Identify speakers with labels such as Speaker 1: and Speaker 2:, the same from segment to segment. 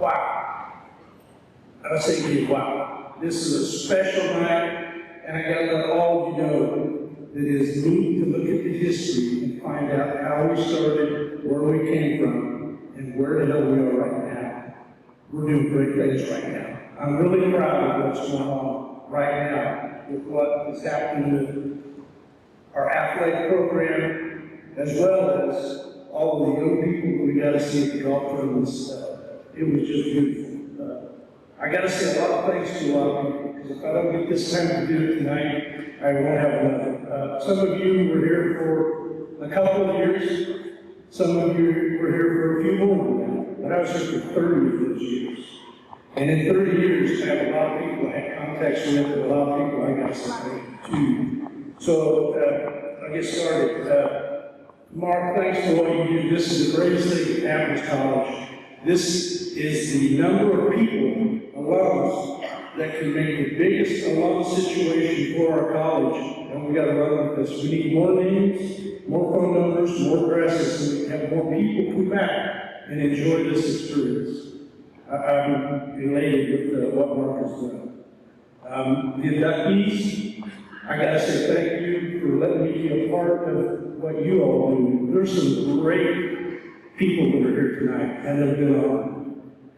Speaker 1: wow. I say to you, wow. This is a special night, and I gotta let all of you know that it is neat to look at the history and find out how we started, where we came from, and where the hell we are right now. We're doing great things right now. I'm really proud of what's going on right now with what is happening with our athletic program, as well as all of the young people we got to see at the golf tournaments. It was just beautiful. I got to say a lot of thanks to a lot of people, because if I don't get this time to do it tonight, I won't have another. Some of you were here for a couple of years. Some of you were here for a few more than that. But I was here for 30 of those years. And in 30 years, I have a lot of people I had contacts with, and a lot of people I got something to. So, I'll get started. Mark, thanks for what you do. This is the greatest thing at Adams College. This is the number of people, alums, that can make the biggest alum situation for our college, and we got to run with this. We need more names, more phone numbers, more addresses, so we can have more people come back and enjoy this experience. I'm elated with what Mark has done. The inductees, I got to say thank you for letting me be a part of what you all do. There's some great people that are here tonight, and they've been on.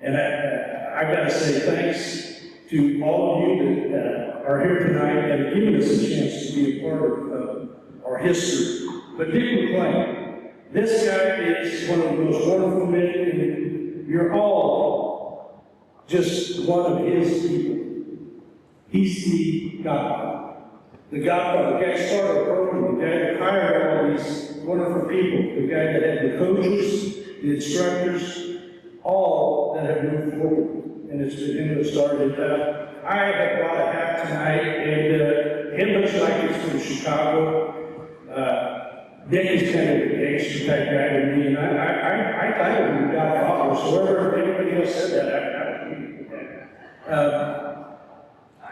Speaker 1: And I got to say thanks to all of you that are here tonight and giving us a chance to be a part of our history. But Dick McClain, this guy is one of the most wonderful men, and you're all just one of his people. He's the godfather. The godfather, the guy that started a program, the guy that hired all these wonderful people, the guy that had the coaches, the instructors, all that have moved forward. And it's been him that started. I have brought a hat tonight, and it looks like it's from Chicago. Dick is kind of a gangster type guy to me, and I titled him Godfather, so wherever anybody else said that, I was meaning that.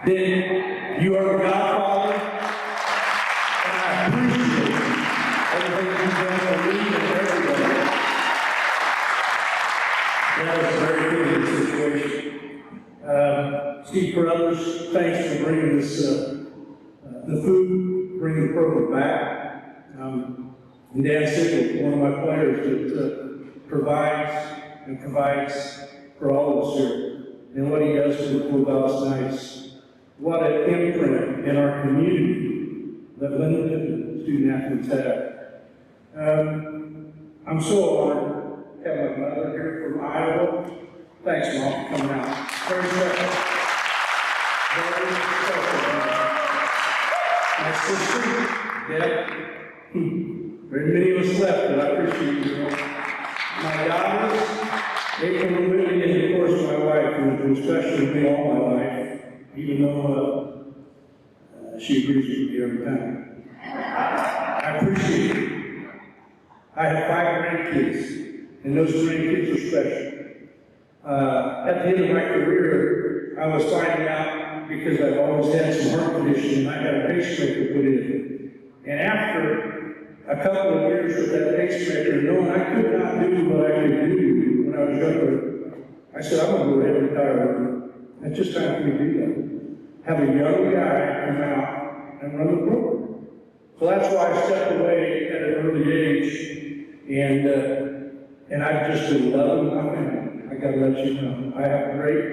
Speaker 1: Then you are the Godfather, and I appreciate everything you've done for me and everybody. That was a very good situation. Steve Carruthers, thanks for bringing this, the food, bringing the program back. And Dan Sickle, one of my players that provides for all of us here. And what he does for the Pool Dallas Knights. What an imprint in our community that Linn-Benton student athletes have. I'm so honored to have my mother here from Iowa. Thanks, Mom, for coming out. Very special. Very special. My sister, Deb. Very many of us left, but I appreciate you. My daughters, April and Whitney, and of course my wife, who has been special to me all my life, even though she agrees with me every time. I appreciate it. I have 5 grandkids, and those grandkids are special. At the end of my career, I was finding out, because I've always had some heart condition, and I had a pacemaker put in. And after a couple of years with that pacemaker, knowing I could not do what I could do when I was younger, I said, I'm going to go ahead and retire. It's just time for me to do that. Have a young guy come out and run the program. So that's why I stepped away at an early age, and I've just been loving my family. I got to let you know. I have a great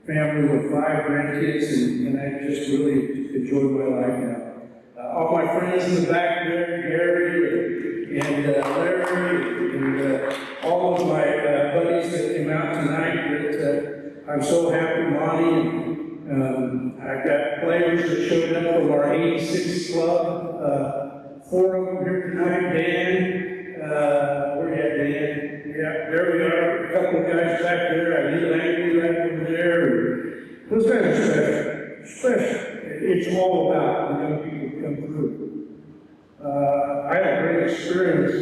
Speaker 1: family with 5 grandkids, and I just really enjoy my life now. All my friends in the back there, Gary and Larry, and all of my buddies that came out tonight, that I'm so happy, Monty. I've got players that showed up from our 86 club, 4 of them here tonight. Dan, where you at, Dan? Yeah, there we are, a couple of guys back there. I need Langley right over there. Those guys are special. It's all about the young people who come through. I had a great experience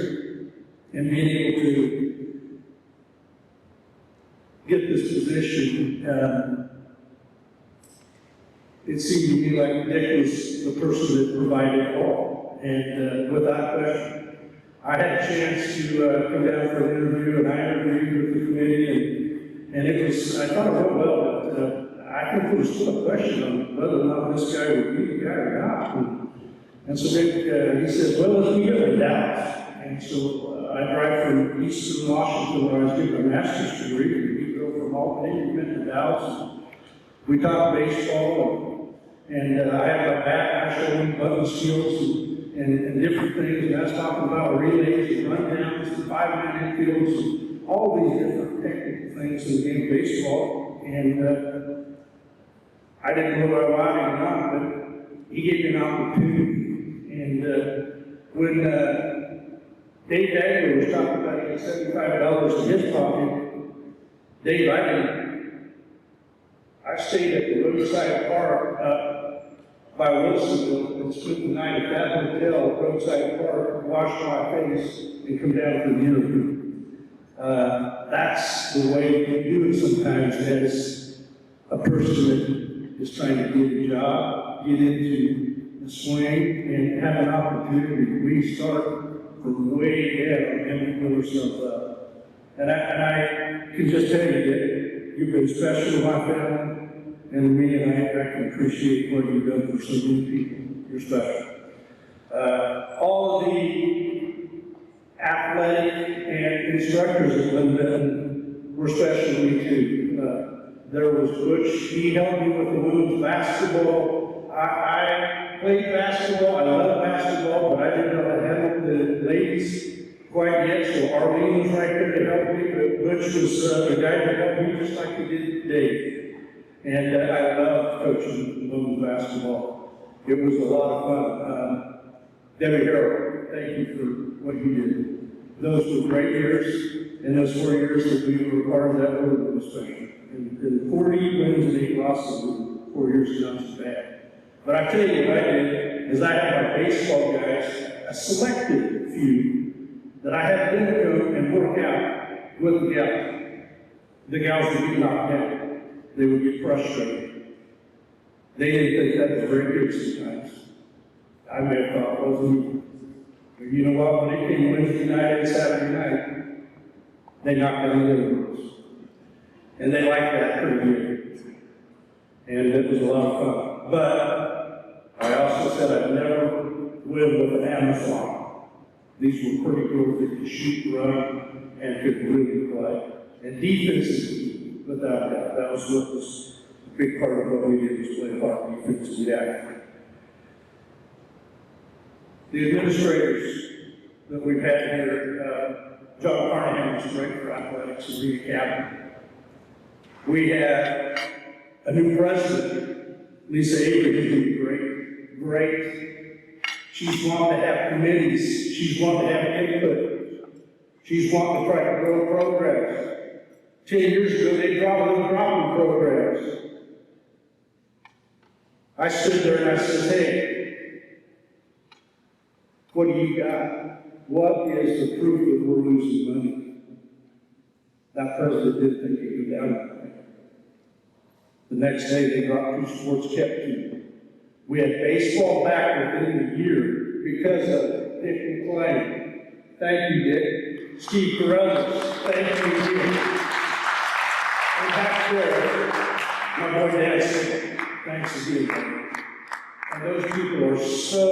Speaker 1: in being able to get this position. It seemed to me like Dick was the person that provided it all. And without question, I had a chance to come down for an interview, and I interviewed with the committee, and it I thought it went well, but I think there was still a question on whether or not this guy would be the guy or not. And so he said, well, let's meet up in Dallas. And so I drive from Eastern Washington where I was getting a master's degree. We go from Albany, we went to Dallas. We talked baseball, and I had my bat, I showed him button skills and different things. And I was talking about relays and rundowns and 5-man infields and all these different technical things in the game of baseball. And I didn't know whether I wanted or not, but he gave me an opportunity. And when Dave Dagler was talking about getting $75 in his pocket, Dave, I stayed at the roadside park by Wilsonville and spent the night at that hotel, roadside park, washed my face, and come down for the interview. That's the way you do it sometimes as a person that is trying to get a job, get into the swing, and have an opportunity. We start from way down and pull ourselves up. And I can just tell you that you've been special to my family and me, and I can appreciate what you've done for so many people. You're special. All of the athletic and instructors at Linn-Benton were special to me too. There was Butch, he helped me with the women's basketball. I played basketball, I love basketball, but I didn't know how to handle the ladies quite yet, so Arlene was right there to help me, but Butch was the guy that helped me just like he did Dave. And I loved coaching women's basketball. It was a lot of fun. Debbie Harrell, thank you for what you did. Those were great years, and those 4 years that we were part of that program, especially. And 40 wins and 8 losses, 4 years is not so bad. But I tell you what I did is I had my baseball guys, I selected a few that I had them go and work out with the gals. The gals would get knocked down. They would get frustrated. They didn't think that was very good sometimes. I may have thought it wasn't. But you know what? When it came Wednesday night and Saturday night, they knocked down the other girls. And they liked that pretty good. And it was a lot of fun. But I also said I'd never win with an Amazon. These were pretty girls that could shoot, run, and could really play. And defense is without doubt. That was what was a big part of what we did, was play hard defense and active. The administrators that we've had here, John Carnahan was great for athletics and recap. We had a new president, Lisa Avery, who's been great. She's wanting to have committees. She's wanting to have input. She's wanting to try to grow programs. 10 years ago, they dropping programs. I stood there and I said, hey, what do you got? What is the proof that we're losing money? That president didn't think he'd go down. The next day, they dropped 2 sports kept to. We had baseball back within the year because of Dick McClain. Thank you, Dick. Steve Carruthers, thank you. And back there, my boy Dan said, thanks again. And those people are so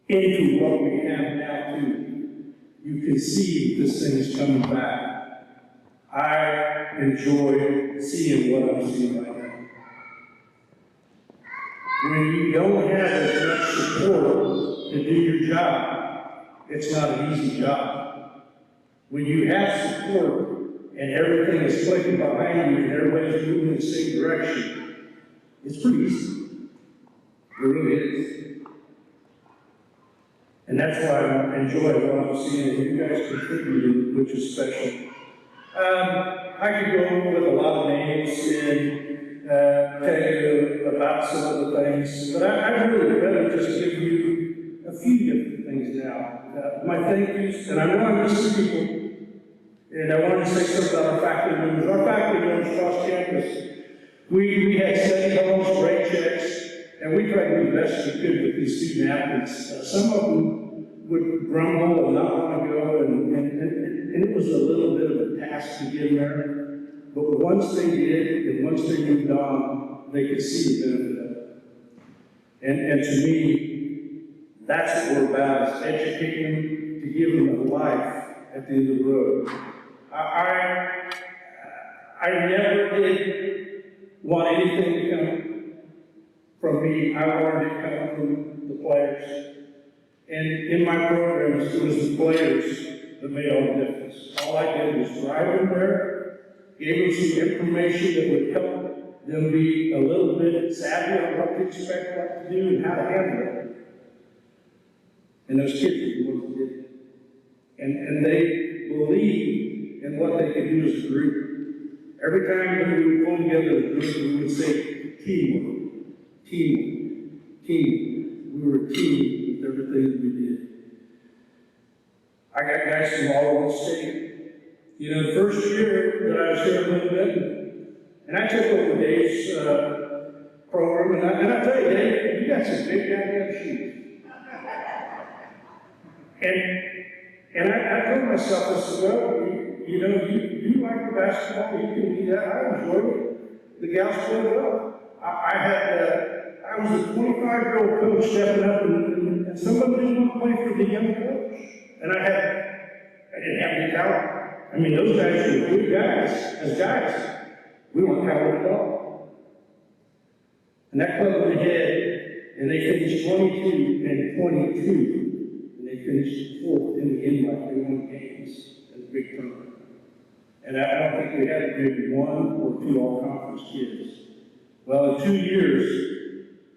Speaker 1: into what we have now, too. You can see this thing is coming back. I enjoy seeing what I'm seeing right now. When you don't have as much support to do your job, it's not an easy job. When you have support and everything is clicking behind you and everybody's moving in the same direction, it's pretty easy. It really is. And that's why I enjoy what I'm seeing, and you guys contributed, which is special. I could go with a lot of names and tell you about some of the things, but I'd really rather just give you a few different things now. My thank yous, and I know I missed some people, and I wanted to say something about our faculty members. Our faculty members across campus, we had study homes, great checks, and we tried to do the best we could with these student athletes. Some of them would grumble and not want to go, and it was a little bit of a task to get there. But once they did, and once they moved on, they could see the benefit of it. And to me, that's what we're about, is educating them, to give them a life at the end of the road. I never did want anything to come from me. I wanted it to come from the players. And in my programs, it was the players that made all the difference. All I did was drive them there, gave them some information that would help them be a little bit savvy on what to expect, what to do, and how to handle it. And those kids were the ones that did it. And they believed in what they could do as a group. Every time we would pull together a group, we would say teamwork, teamwork, teamwork. We were a team with everything that we did. I got guys from all over the state. You know, the first year that I was here in Linn-Benton, and I took over Dave's program, and I tell you, Dave, you got some big goddamn shoes. And I told myself, I said, well, you know, you like the basketball, you can do that. I enjoyed it. The gals played well. I was a 25-year-old coach stepping up, and someone didn't want to play for the young coach. And I didn't have any talent. I mean, those guys were good guys. As guys, we weren't talented at all. And that club went ahead, and they finished 22 and 22. And they finished fourth in the invite. They won games in the big tournament. And I don't think we had maybe one or two all-conference kids. Well, in 2 years,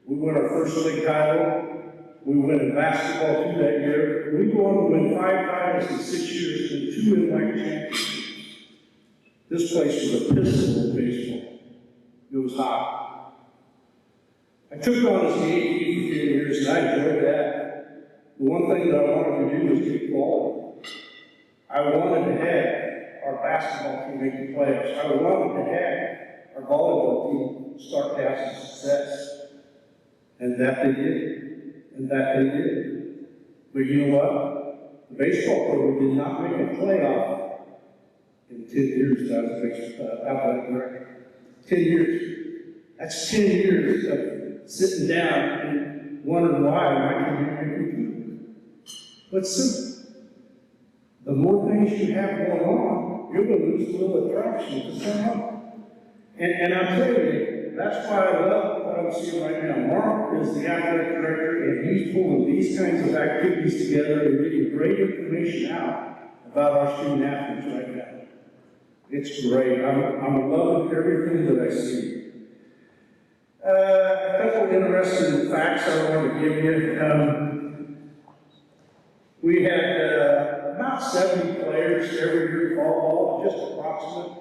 Speaker 1: we won our first league title. We won in basketball 2 that year. We go on to win 5 titles in 6 years and 2 invite championships. This place was a pistol of baseball. It was hot. I took on as the AD for 10 years, and I enjoyed that. The one thing that I wanted to do was get quality. I wanted to have our basketball team make the playoffs. I wanted to have our volleyball team start to have some success. And that they did. And that they did. But you know what? The baseball program did not make a playoff in 10 years that I was athletic director. 10 years. That's 10 years of sitting down and wondering why my team didn't make it. But it's simple. The more things you have going on, you're going to lose a little attraction to someone. And I'll tell you, that's why I love what I'm seeing right now. Mark is the athletic director, and he's pulling these kinds of activities together and getting great information out about our student athletes right now. It's great. I'm loving everything that I see. A couple of interesting facts I want to give you. We had about 70 players every year for fall ball, just approximate.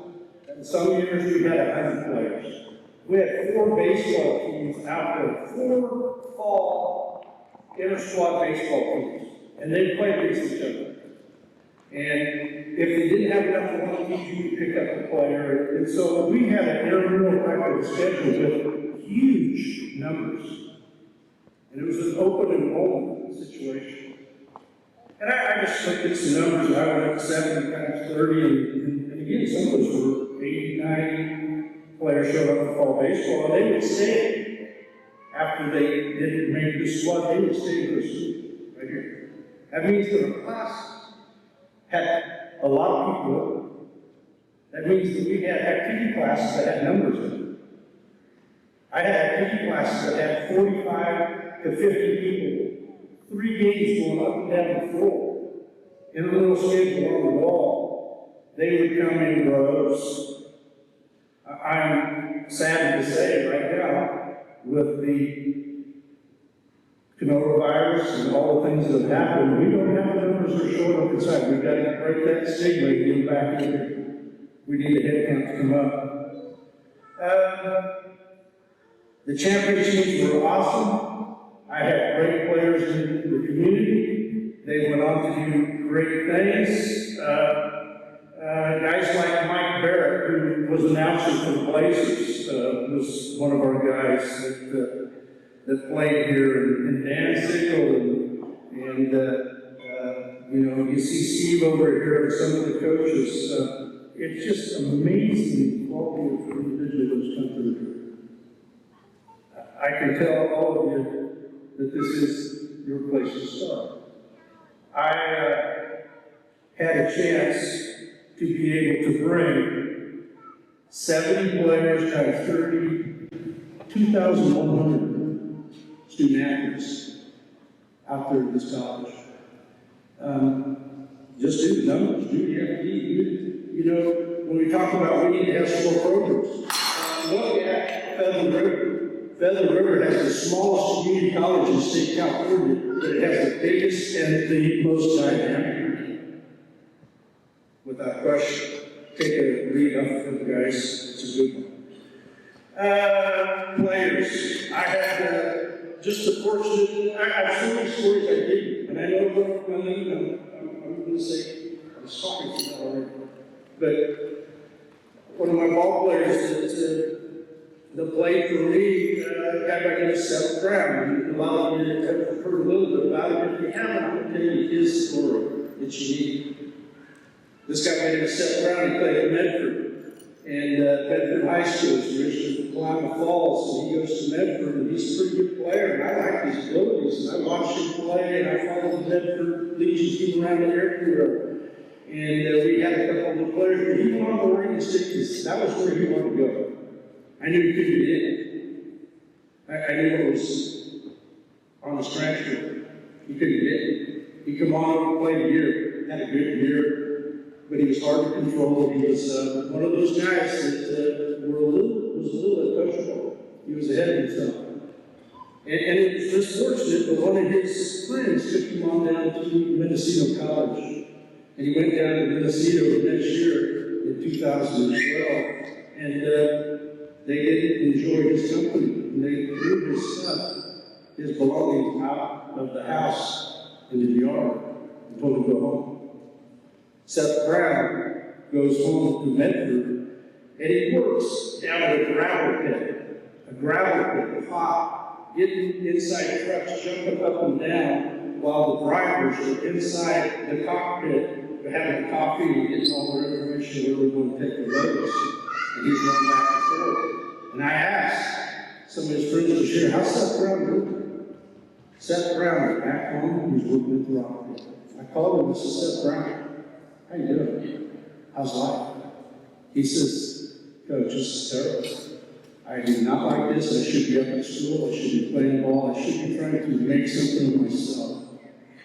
Speaker 1: And some years we had 100 players. We had 4 baseball teams out there, 4 fall inter-squad baseball teams. And they played against each other. And if they didn't have enough for one team, you could pick up a player. And so we had an intramural practice schedule with huge numbers. And it was an open enrollment situation. And I just looked at some numbers, and I went up 70 times 30, and again, some of those were 80, 90 players showed up for fall baseball, and they would stay after they didn't make the squad, they would stay in their seat right here. That means that the class had a lot of people. That means that we had activity classes that had numbers in them. I had activity classes that had 45 to 50 people. 3 games going up and down the floor. In a little schedule on the wall, they would come in droves. I'm sad to say right now, with the coronavirus and all the things that have happened, we don't have the numbers that are showing up inside. We've got to break that stigma and get back in here. We need the headcount to come up. The championships were awesome. I had great players in the community. They went on to do great things. Guys like Mike Barrett, who was announcing for the Blazers, was one of our guys that played here, and Dan Siegel, and you know, you see Steve over here and some of the coaches. it's just amazing the quality of individual that's come through here. I can tell all of you that this is your place to start. I had a chance to be able to bring 70 players times 30, 2,100 student athletes out there at this college. Just do the numbers, do the FD. You know, when we talk about we need to have some more programs, look at Feather River. Feather River has the smallest community college in the state of California, but it has the biggest and the most dynamic. Without question. Take a read off from the guys, it's a good one. Players. I had just the fortunate, I have so many stories I did, and I know I'm going to say, I'm sorry for that already. But one of my ball players that played for me got back in the 7th round. And a lot of you have heard a little bit about it. If you haven't, I'm going to tell you his story. It's unique. This guy made it in the 7th round. He played at Medford. And Medford High School is originally from Klamath Falls. And he goes to Medford, and he's a pretty good player. And I like his abilities. And I watched him play, and I followed the Medford Legion team around the airport. And we had a couple of players, but he wanted to Oregon State. That was where he wanted to go. I knew he couldn't get in. I knew it was on his transfer. He couldn't get in. He come on and played a year, had a good year, but he was hard to control. He was one of those guys that was a little uncoachable. He was ahead of himself. And it was just fortunate, but one of his friends took him on down to Mendocino College. And he went down to Mendocino the next year in 2012. And they didn't enjoy his company. And they threw his stuff, his belongings out of the house into the yard and told him to go home. Seth Brown goes home to Medford, and he works down at a gravel pit, hot, getting inside trucks, jumping up and down, while the drivers are inside the cockpit having coffee and getting all their information where we're going to take the roads. And he's running back and forth. And I asked some of his friends to share, how's Seth Brown doing? Seth Brown is back home, he's working at the rock pit. I called him, this is Seth Brown. How you doing? How's life? He says, Coach, this is terrible. I do not like this. I should be up at school. I should be playing ball. I should be trying to make something of myself.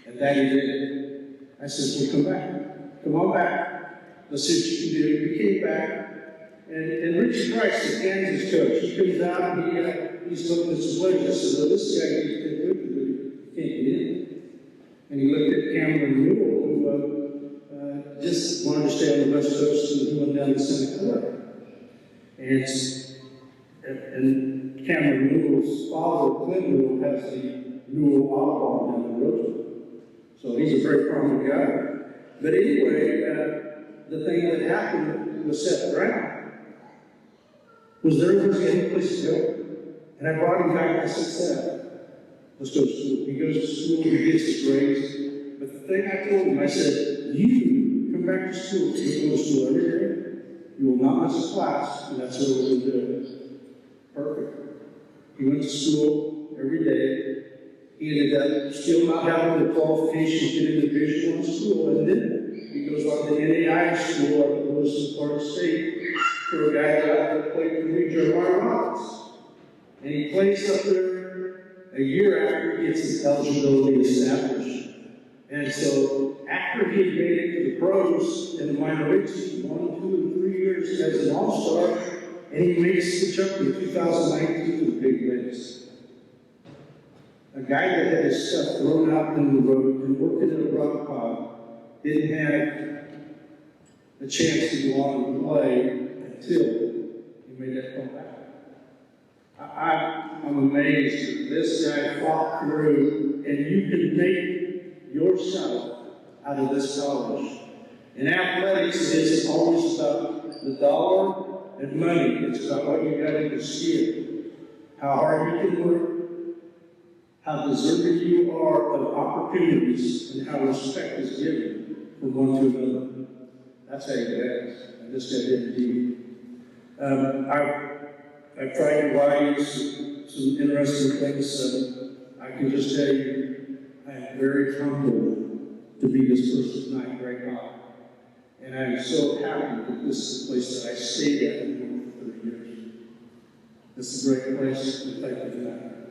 Speaker 1: And that he did. I said, well, come back. Come on back. Let's see what you can do. He came back. And Richie Price, the Kansas coach, he comes out and he's looking at some players. I said, well, this guy needs to get good, but he can't get in. And he looked at Cameron Newell, who just wanted to stay on the West Coast, and he went down to Santa Clara. And Cameron Newell's father, Clint Newell, has the Newell Auto down the road. So he's a very prominent guy. But anyway, the thing that happened with Seth Brown was there was any place to go. And I brought him back. I said, Seth, let's go to school. He goes to school, he gets his grades. But the thing I told him, I said, you come back to school. You go to school every day. You will not miss a class, and that's what we're going to do. Perfect. He went to school every day. He ended up still not having the qualifications to get into Division I school, and then he goes on to NAI school up at Wilson Park State for a guy that played for me, Jeremiah Roberts. And he plays up there a year after he gets his eligibility established. And so after he had made it to the pros in the minor leagues, 1, 2, and 3 years as an all-star, and he makes the jump in 2019 to the big leagues. A guy that had his stuff thrown out in the road and working in a rock pile didn't have a chance to go on and play until he made that comeback. I'm amazed that this guy fought through, and you can make yourself out of this college. In athletics, it isn't always about the dollar and money. It's about what you got in your skill, how hard you can work, how deserving you are of opportunities, and how respect is given from one to another. I tell you that, I just got in deep. I've tried to write some interesting things. I can just tell you, I am very humbled to be this person tonight, Greg Hall. And I'm so happy that this is the place that I stayed at and worked for 30 years. This is a great place, and thank you for that.